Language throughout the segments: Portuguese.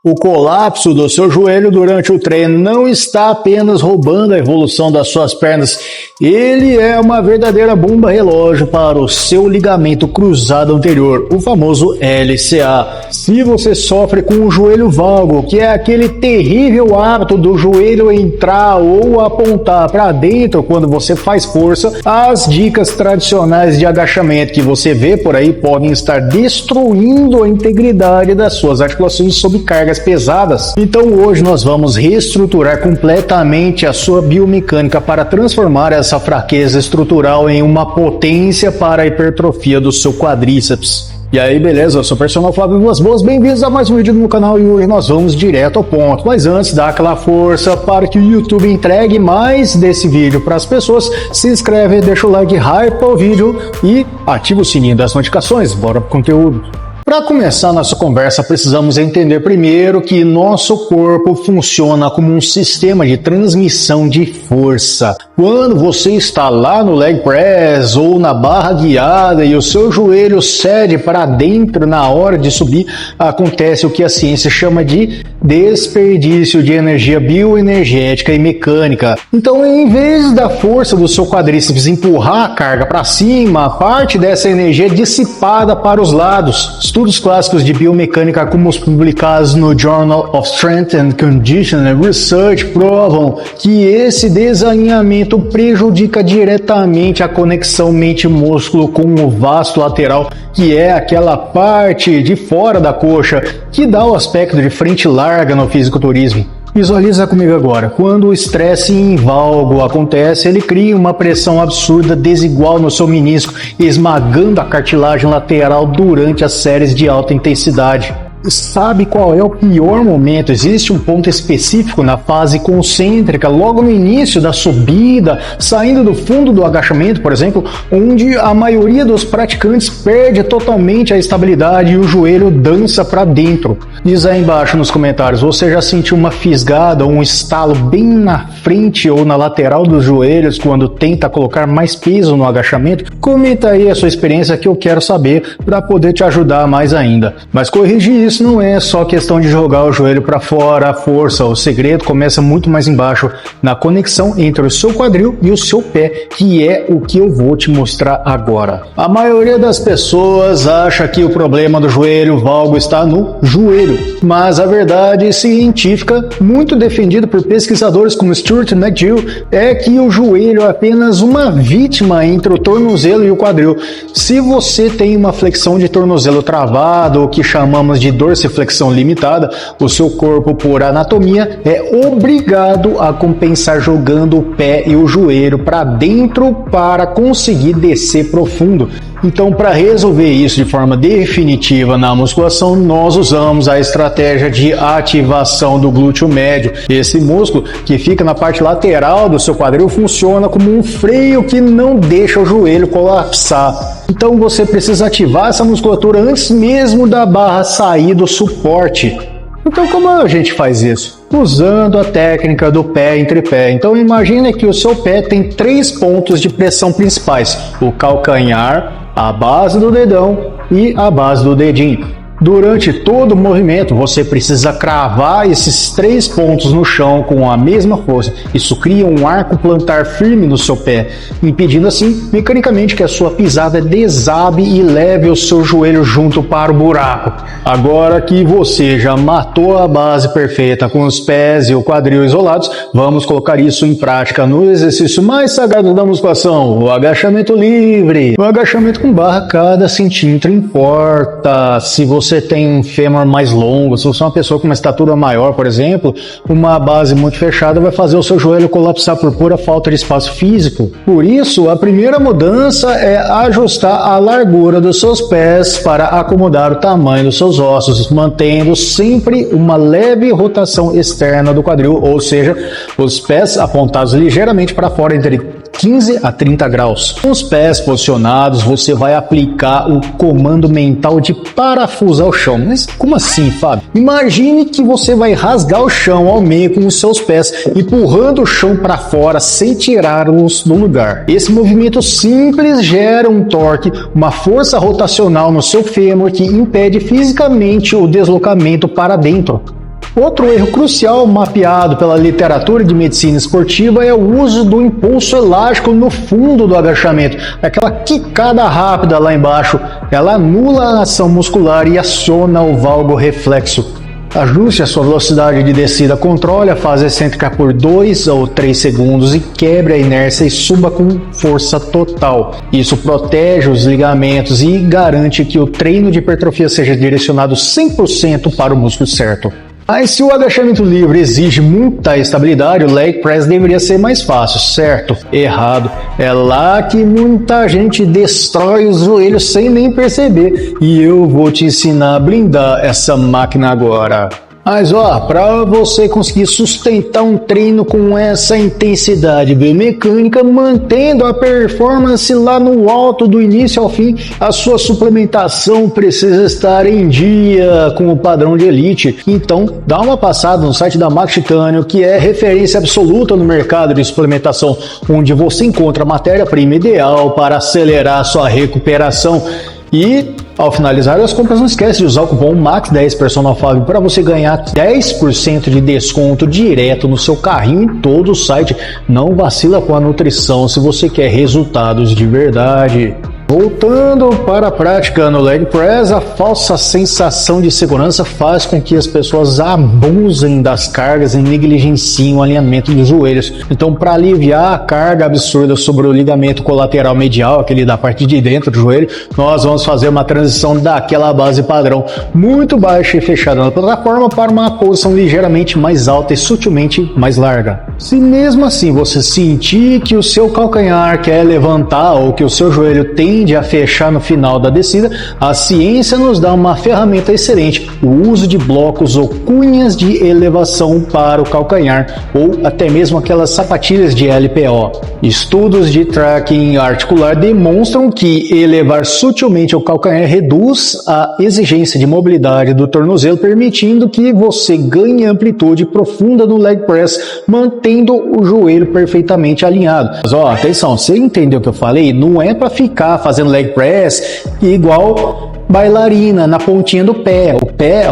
O colapso do seu joelho durante o treino não está apenas roubando a evolução das suas pernas, ele é uma verdadeira bomba relógio para o seu ligamento cruzado anterior, o famoso LCA. Se você sofre com o joelho valgo, que é aquele terrível hábito do joelho entrar ou apontar para dentro quando você faz força, as dicas tradicionais de agachamento que você vê por aí podem estar destruindo a integridade das suas articulações sob carga pesadas. Então hoje nós vamos reestruturar completamente a sua biomecânica para transformar essa fraqueza estrutural em uma potência para a hipertrofia do seu quadríceps. E aí, beleza? Eu sou o personal Flávio Vilas Boas, bem-vindos a mais um vídeo no canal e hoje nós vamos direto ao ponto. Mas antes, dá aquela força para que o YouTube entregue mais desse vídeo para as pessoas, se inscreve, deixa o like, hype o vídeo e ativa o sininho das notificações. Bora pro conteúdo. Para começar nossa conversa, precisamos entender primeiro que nosso corpo funciona como um sistema de transmissão de força. Quando você está lá no leg press ou na barra guiada e o seu joelho cede para dentro na hora de subir, acontece o que a ciência chama de desperdício de energia bioenergética e mecânica. Então, em vez da força do seu quadríceps empurrar a carga para cima, parte dessa energia é dissipada para os lados. Estudos clássicos de biomecânica, como os publicados no Journal of Strength and Conditioning Research, provam que esse desalinhamento prejudica diretamente a conexão mente-músculo com o vasto lateral, que é aquela parte de fora da coxa que dá o aspecto de frente larga no fisiculturismo. Visualiza comigo agora. Quando o estresse em valgo acontece, ele cria uma pressão absurda desigual no seu menisco, esmagando a cartilagem lateral durante as séries de alta intensidade. Sabe qual é o pior momento? Existe um ponto específico na fase concêntrica, logo no início da subida, saindo do fundo do agachamento, por exemplo, onde a maioria dos praticantes perde totalmente a estabilidade e o joelho dança para dentro. Diz aí embaixo nos comentários, você já sentiu uma fisgada ou um estalo bem na frente ou na lateral dos joelhos quando tenta colocar mais peso no agachamento? Comenta aí a sua experiência que eu quero saber para poder te ajudar mais ainda. Mas corrigir isso não é só questão de jogar o joelho para fora, a força. O segredo começa muito mais embaixo, na conexão entre o seu quadril e o seu pé, que é o que eu vou te mostrar agora. A maioria das pessoas acha que o problema do joelho valgo está no joelho, mas a verdade científica, muito defendida por pesquisadores como Stuart McGill, é que o joelho é apenas uma vítima entre o tornozelo e o quadril. Se você tem uma flexão de tornozelo travado, o que chamamos de dorsiflexão limitada, o seu corpo, por anatomia, é obrigado a compensar jogando o pé e o joelho para dentro para conseguir descer profundo. Então, para resolver isso de forma definitiva na musculação, nós usamos a estratégia de ativação do glúteo médio. Esse músculo, que fica na parte lateral do seu quadril, funciona como um freio que não deixa o joelho colapsar. Então, você precisa ativar essa musculatura antes mesmo da barra sair do suporte. Então, como a gente faz isso? Usando a técnica do pé entre pé. Então, imagine que o seu pé tem 3 pontos de pressão principais: o calcanhar, a base do dedão e a base do dedinho. Durante todo o movimento, você precisa cravar esses 3 pontos no chão com a mesma força. Isso cria um arco plantar firme no seu pé, impedindo assim, mecanicamente, que a sua pisada desabe e leve o seu joelho junto para o buraco. Agora que você já matou a base perfeita com os pés e o quadril isolados, vamos colocar isso em prática no exercício mais sagrado da musculação, o agachamento livre. O agachamento com barra, cada centímetro importa. Se você tem um fêmur mais longo, se você é uma pessoa com uma estatura maior, por exemplo, uma base muito fechada vai fazer o seu joelho colapsar por pura falta de espaço físico. Por isso, a primeira mudança é ajustar a largura dos seus pés para acomodar o tamanho dos seus ossos, mantendo sempre uma leve rotação externa do quadril, ou seja, os pés apontados ligeiramente para fora entre 15 a 30 graus. Com os pés posicionados, você vai aplicar o comando mental de parafusar o chão. Mas como assim, Fábio? Imagine que você vai rasgar o chão ao meio com os seus pés, empurrando o chão para fora sem tirá-los do lugar. Esse movimento simples gera um torque, uma força rotacional no seu fêmur que impede fisicamente o deslocamento para dentro. Outro erro crucial mapeado pela literatura de medicina esportiva é o uso do impulso elástico no fundo do agachamento. Aquela quicada rápida lá embaixo, ela anula a ação muscular e aciona o valgo reflexo. Ajuste a sua velocidade de descida, controle a fase excêntrica por 2 ou 3 segundos e quebre a inércia e suba com força total. Isso protege os ligamentos e garante que o treino de hipertrofia seja direcionado 100% para o músculo certo. Mas se o agachamento livre exige muita estabilidade, o leg press deveria ser mais fácil, certo? Errado. É lá que muita gente destrói os joelhos sem nem perceber. E eu vou te ensinar a blindar essa máquina agora. Mas para você conseguir sustentar um treino com essa intensidade biomecânica, mantendo a performance lá no alto do início ao fim, a sua suplementação precisa estar em dia com o padrão de elite. Então, dá uma passada no site da Max Titânio, que é referência absoluta no mercado de suplementação, onde você encontra a matéria-prima ideal para acelerar a sua recuperação. E ao finalizar as compras, não esquece de usar o cupom MAX10 Personal Fábio para você ganhar 10% de desconto direto no seu carrinho em todo o site. Não vacila com a nutrição se você quer resultados de verdade. Voltando para a prática no leg press, a falsa sensação de segurança faz com que as pessoas abusem das cargas e negligenciem o alinhamento dos joelhos. Então, para aliviar a carga absurda sobre o ligamento colateral medial, aquele da parte de dentro do joelho, nós vamos fazer uma transição daquela base padrão muito baixa e fechada na plataforma para uma posição ligeiramente mais alta e sutilmente mais larga. Se mesmo assim você sentir que o seu calcanhar quer levantar ou que o seu joelho tende a fechar no final da descida, a ciência nos dá uma ferramenta excelente: o uso de blocos ou cunhas de elevação para o calcanhar, ou até mesmo aquelas sapatilhas de LPO. Estudos de tracking articular demonstram que elevar sutilmente o calcanhar reduz a exigência de mobilidade do tornozelo, permitindo que você ganhe amplitude profunda no leg press, mantendo o joelho perfeitamente alinhado. Mas atenção, você entendeu o que eu falei? Não é para ficar fazendo leg press igual bailarina na pontinha do pé.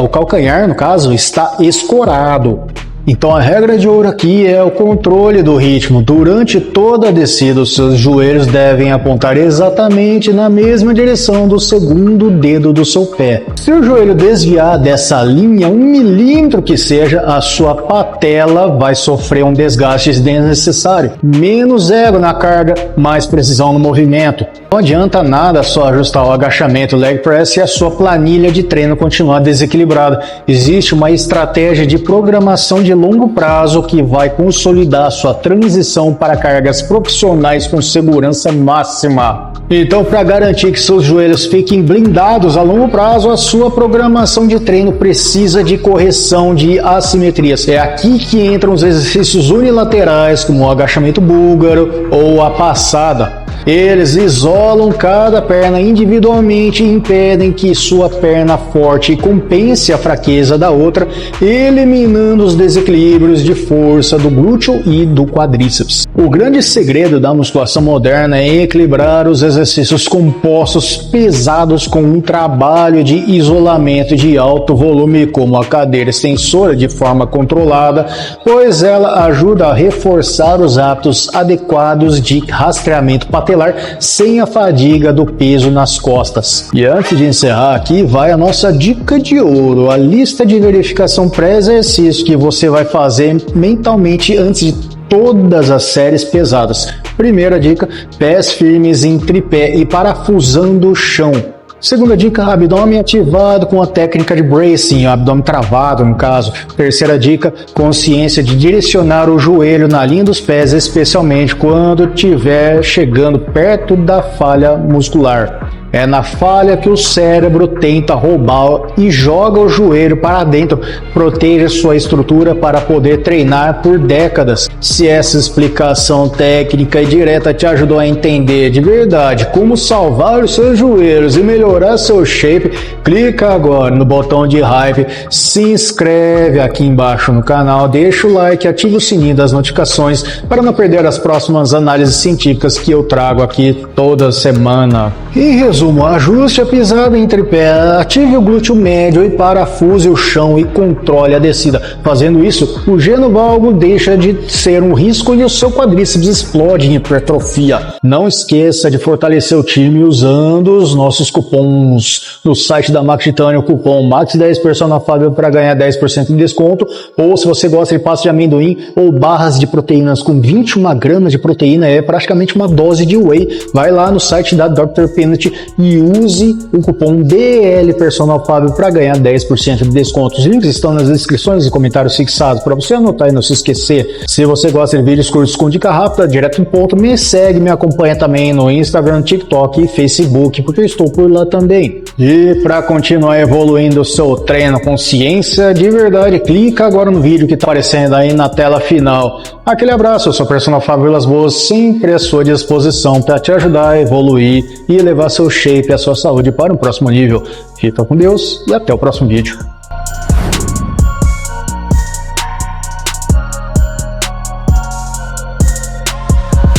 O calcanhar, no caso, está escorado. Então a regra de ouro aqui é o controle do ritmo. Durante toda a descida, os seus joelhos devem apontar exatamente na mesma direção do segundo dedo do seu pé. Se o joelho desviar dessa linha 1 milímetro que seja, a sua patela vai sofrer um desgaste desnecessário. Menos ego na carga, mais precisão no movimento. Não adianta nada só ajustar o agachamento leg press e a sua planilha de treino continuar desequilibrada. Existe uma estratégia de programação de longo prazo que vai consolidar a sua transição para cargas profissionais com segurança máxima. Então, para garantir que seus joelhos fiquem blindados a longo prazo, a sua programação de treino precisa de correção de assimetrias. É aqui que entram os exercícios unilaterais, como o agachamento búlgaro ou a passada. Eles isolam cada perna individualmente e impedem que sua perna forte compense a fraqueza da outra, eliminando os desequilíbrios de força do glúteo e do quadríceps. O grande segredo da musculação moderna é equilibrar os exercícios compostos pesados com um trabalho de isolamento de alto volume, como a cadeira extensora, de forma controlada, pois ela ajuda a reforçar os hábitos adequados de rastreamento patelar sem a fadiga do peso nas costas. E antes de encerrar aqui, vai a nossa dica de ouro, a lista de verificação pré-exercício que você vai fazer mentalmente antes de todas as séries pesadas. Primeira dica: pés firmes em tripé e parafusando o chão. Segunda dica: abdômen ativado com a técnica de bracing, abdômen travado no caso. Terceira dica: consciência de direcionar o joelho na linha dos pés, especialmente quando estiver chegando perto da falha muscular. É na falha que o cérebro tenta roubar e joga o joelho para dentro. Proteja sua estrutura para poder treinar por décadas. Se essa explicação técnica e direta te ajudou a entender de verdade como salvar os seus joelhos e melhorar seu shape, clica agora no botão de hype, se inscreve aqui embaixo no canal, deixa o like e ativa o sininho das notificações para não perder as próximas análises científicas que eu trago aqui toda semana. Em resumo, ajuste a pisada em tripé, ative o glúteo médio e parafuse o chão e controle a descida. Fazendo isso, o genovalgo deixa de ser um risco e o seu quadríceps explode em hipertrofia. Não esqueça de fortalecer o time usando os nossos cupons. No site da Max Titânio, o cupom MAX10 Personal Fábio para ganhar 10% de desconto. Ou se você gosta de pasta de amendoim ou barras de proteínas com 21 gramas de proteína, é praticamente uma dose de whey. Vai lá no site da Dr. Peanut e use o cupom DL Personal Fábio para ganhar 10% de desconto. Os links estão nas descrições e comentários fixados para você anotar e não se esquecer. Se você gosta de vídeos curtos com dica rápida, direto no ponto, me segue, me acompanha também no Instagram, TikTok e Facebook, porque eu estou por lá também. E para continuar evoluindo o seu treino com ciência de verdade, clica agora no vídeo que está aparecendo aí na tela final. Aquele abraço, eu sou o Personal Fábio Vilas Boas, sempre à sua disposição para te ajudar a evoluir e levar seu shape e a sua saúde para um próximo nível. Fica com Deus e até o próximo vídeo.